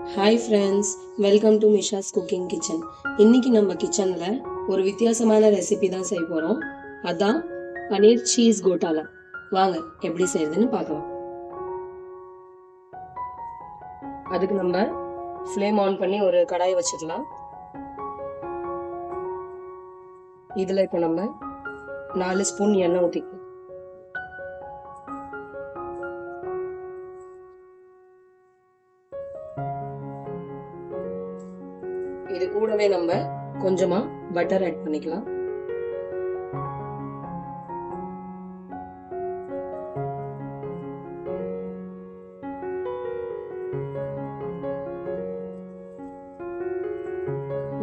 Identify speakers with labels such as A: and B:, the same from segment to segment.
A: Hi friends, welcome to Misha's cooking kitchen. இன்னைக்கு நம்ம கிச்சனில் ஒரு வித்தியாசமான ரெசிபி தான் செய்ய போகிறோம். அதான் பன்னீர் சீஸ் கோட்டாலா. வாங்க எப்படி செய்யறதுன்னு பார்க்கலாம். அதுக்கு நம்ம ஃப்ளேம் ஆன் பண்ணி ஒரு கடாயை வச்சுக்கலாம். இதில் இப்போ நம்ம 4 ஸ்பூன் எண்ணெய் ஊற்றிக்கலாம். இது கூடவே நம்ம கொஞ்சமா பட்டர் ஆட் பண்ணிக்கலாம்.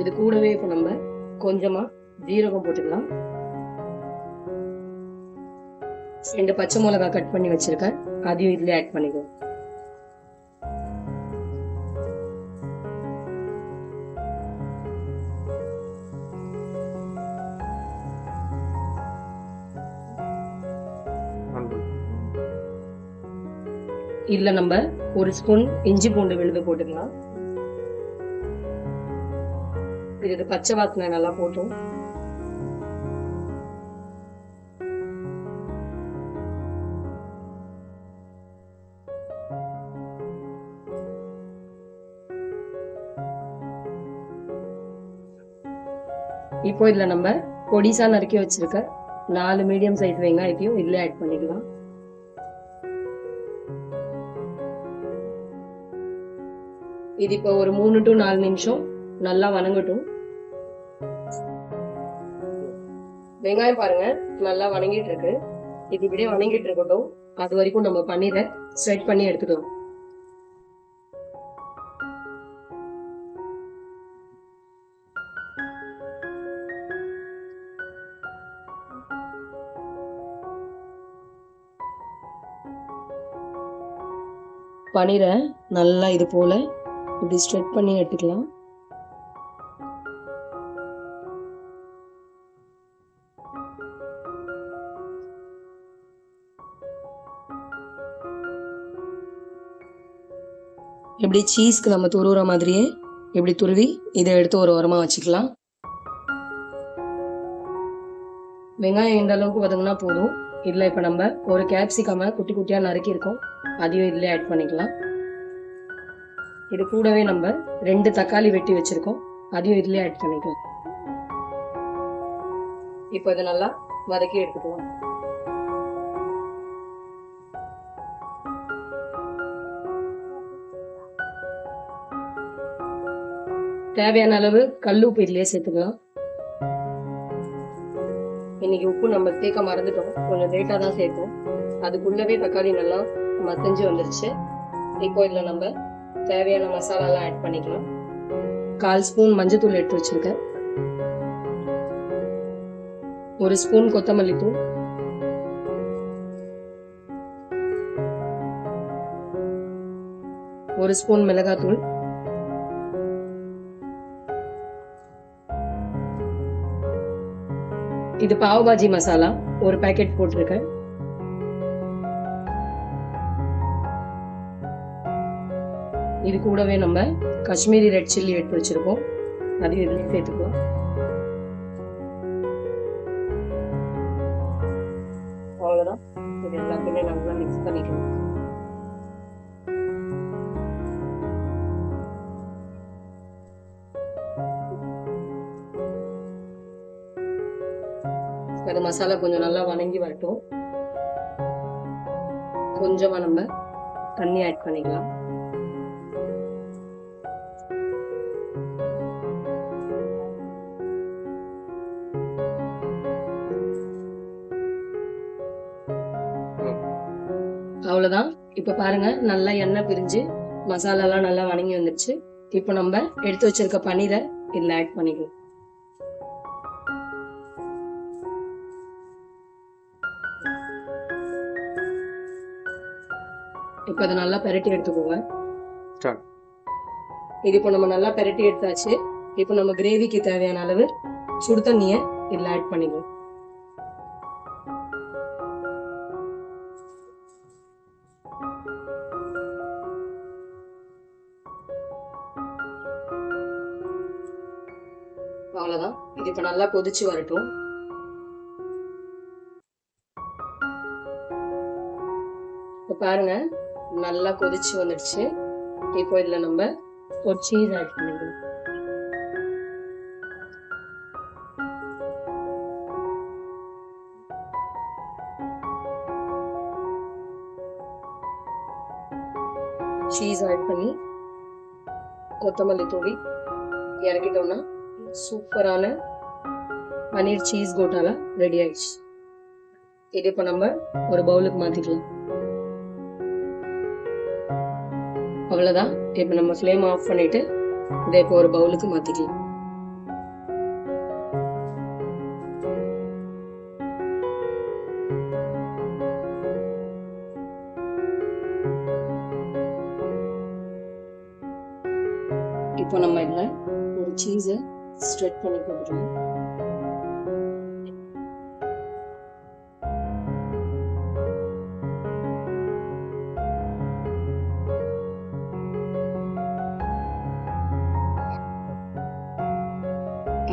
A: இது கூடவே இப்போ நம்ம கொஞ்சமா ஜீரகம் போட்டுக்கலாம். 2 பச்சை மிளகாய் கட் பண்ணி வச்சிருக்கேன், அதையும் இதுல ஆட் பண்ணிக்கலாம். இதுல நம்ம 1 ஸ்பூன் இஞ்சி பூண்டு விழுது போட்டுக்கலாம். இது பச்சை வாசனை நல்லா போட்டோம். இப்போ இதுல நம்ம பொடிசா நறுக்கி வச்சிருக்க 4 மீடியம் சைஸ் வெங்காயத்தையும் இதுல ஆட் பண்ணிக்கலாம். இது இப்போ ஒரு 3 to 4 நிமிஷம் நல்லா வணங்கட்டும். வெங்காயம் பாருங்க நல்லா வணங்கிட்டு இருக்கு. இது இப்படியே வணங்கிட்டு இருக்கட்டும். அது வரைக்கும் நம்ம பன்னீரை ஸ்ப்ரெட் பண்ணி எடுத்துக்கலாம். பன்னீரை நல்லா இது போல இப்படி ஸ்ப்ரெட் பண்ணி எடுத்துக்கலாம். எப்படி சீஸ்க்கு நம்ம துருவுற மாதிரியே இப்படி துருவி இதை எடுத்து ஒரு ஓரமா வச்சுக்கலாம். வெங்காயம் இந்த அளவுக்கு வதங்கினா போதும். இதுல இப்ப நம்ம ஒரு கேப்சிகம குட்டி குட்டியா நறுக்கி இருக்கோம், அதையும் இதுல ஆட் பண்ணிக்கலாம். இது கூடவே நம்ம 2 தக்காளி வெட்டி வச்சிருக்கோம், அதையும் இதுல ஆட் பண்ணிக்கலாம். இப்போ இதை நல்லா வதக்கி எடுத்துக்கலாம். தேவையான அளவு கல் உப்பு இதுலயே சேர்த்துக்கலாம். இன்னைக்கு உப்பு நம்ம சேர்க்க மறந்துட்டோம், கொஞ்சம் லேட்டா தான் சேர்ப்போம். அதுக்குள்ளவே தக்காளி நல்லா மசிஞ்சு வந்துருச்சு. இப்போ இதுல நம்ம தேவையான மசாலாலாம் ஆட் பண்ணிக்கலாம். 1/4 ஸ்பூன் மஞ்சத்தூள் எடுத்து வச்சிருக்கேன், 1 ஸ்பூன் கொத்தமல்லி தூள், 1 ஸ்பூன் மிளகாத்தூள், இது பாவ் பாஜி மசாலா ஒரு பேக்கெட் போட்டிருக்கேன். இது கூடவே நம்ம காஷ்மீரி ரெட் சில்லி எடுத்து வச்சிருக்கோம், அதையும் இதுலயும் சேர்த்துக்கலாம். அவ்வளவுதான். இது எல்லாத்தையுமே நல்லா மிக்ஸ் பண்ணிக்கலாம். அது மசாலா கொஞ்சம் நல்லா வணங்கி வரட்டும். கொஞ்சமா நம்ம தண்ணி ஆட் பண்ணிக்கலாம். அவ்வளவுதான். இப்ப பாருங்க நல்லா எண்ணெய் பிரிஞ்சு மசாலா எல்லாம் நல்லா வணங்கி வந்துருச்சு. இப்போ நம்ம எடுத்து வச்சிருக்க பன்னீரை இதுல ஆட் பண்ணிக்கலாம். இப்போ அதை நல்லா பெரட்டி எடுத்துக்கோங்க. இது இப்போ நம்ம நல்லா பெரட்டி எடுத்தாச்சு. இப்போ நம்ம கிரேவிக்கு தேவையான அளவு சுடு தண்ணியை இதுல ஆட் பண்ணிக்கலாம். அவ்வளவுதான். இது இப்ப நல்லா கொதிச்சு வரட்டும். இப்ப பாருங்க, நல்லா கொதிச்சு வந்துடுச்சு. இப்போ இதுல நம்ம ஒரு சீஸ் ஆட் பண்ணிக்கலாம். சீஸ் ஆட் பண்ணி கொத்தமல்லி தூவி இறக்கிட்டோம்னா சூப்பரான பன்னீர் சீஸ் கோட்டாலா ரெடி ஆயிடுச்சு. இது இப்போ நம்ம ஒரு பவுலுக்கு மாத்திக்கலாம். அவ்வளவுதான். இப்போ நம்ம ஃப்ளேம் ஆஃப் பண்ணிட்டு இதை இப்போ ஒரு பவுலுக்கு மாத்திக்கலாம். இப்போ நம்ம இதுல ஒரு சீஸை ஸ்ப்ரெட் பண்ணி போட்டுருவோம்.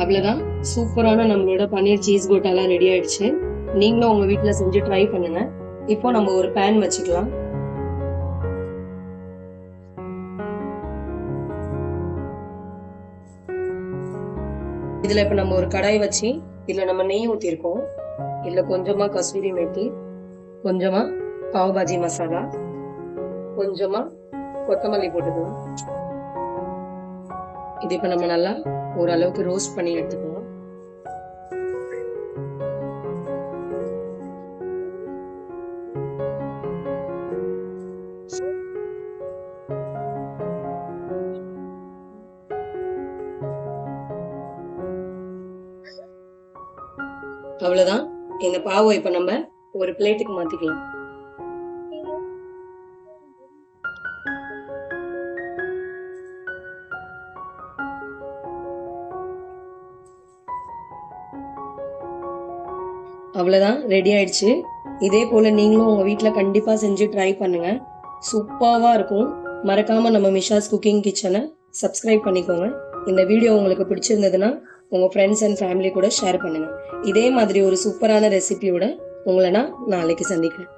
A: அவ்வளவுதான். சூப்பரான நம்மளோட பன்னீர் சீஸ் கோட்டாலாம் ரெடி ஆயிடுச்சு. நீங்களும் உங்க வீட்டுல செஞ்சு ட்ரை பண்ணுங்க. இப்போ நம்ம ஒரு பேன் வச்சுக்கலாம். இதுல இப்ப நம்ம ஒரு கடாய் வச்சு இதுல நம்ம நெய் ஊத்திருக்கோம். இதுல கொஞ்சமா கஸ்தூரி மேத்தி, கொஞ்சமா பாவ் பாஜி மசாலா, கொஞ்சமா கொத்தமல்லி போட்டுக்கலாம். இது இப்ப நம்ம நல்லா ஓரளவுக்கு ரோஸ்ட் பண்ணி எடுத்துக்கலாம். அவ்வளவுதான். இந்த பாவை இப்ப நம்ம ஒரு பிளேட்டுக்கு மாத்திக்கலாம். அவ்வளவுதான், ரெடி ஆயிடுச்சு. இதே போல நீங்களும் உங்க வீட்டுல கண்டிப்பா செஞ்சு ட்ரை பண்ணுங்க. சூப்பராவா இருக்கும். மறக்காம நம்ம மிஷாஸ் குக்கிங் கிச்சனை சப்ஸ்கிரைப் பண்ணிக்கோங்க. இந்த வீடியோ உங்களுக்கு பிடிச்சிருந்ததுன்னா உங்க ஃப்ரெண்ட்ஸ் அண்ட் ஃபேமிலி கூட ஷேர் பண்ணுங்க. இதே மாதிரி ஒரு சூப்பரான ரெசிபியோட உங்களை நான் நாளைக்கு சந்திக்கிறேன்.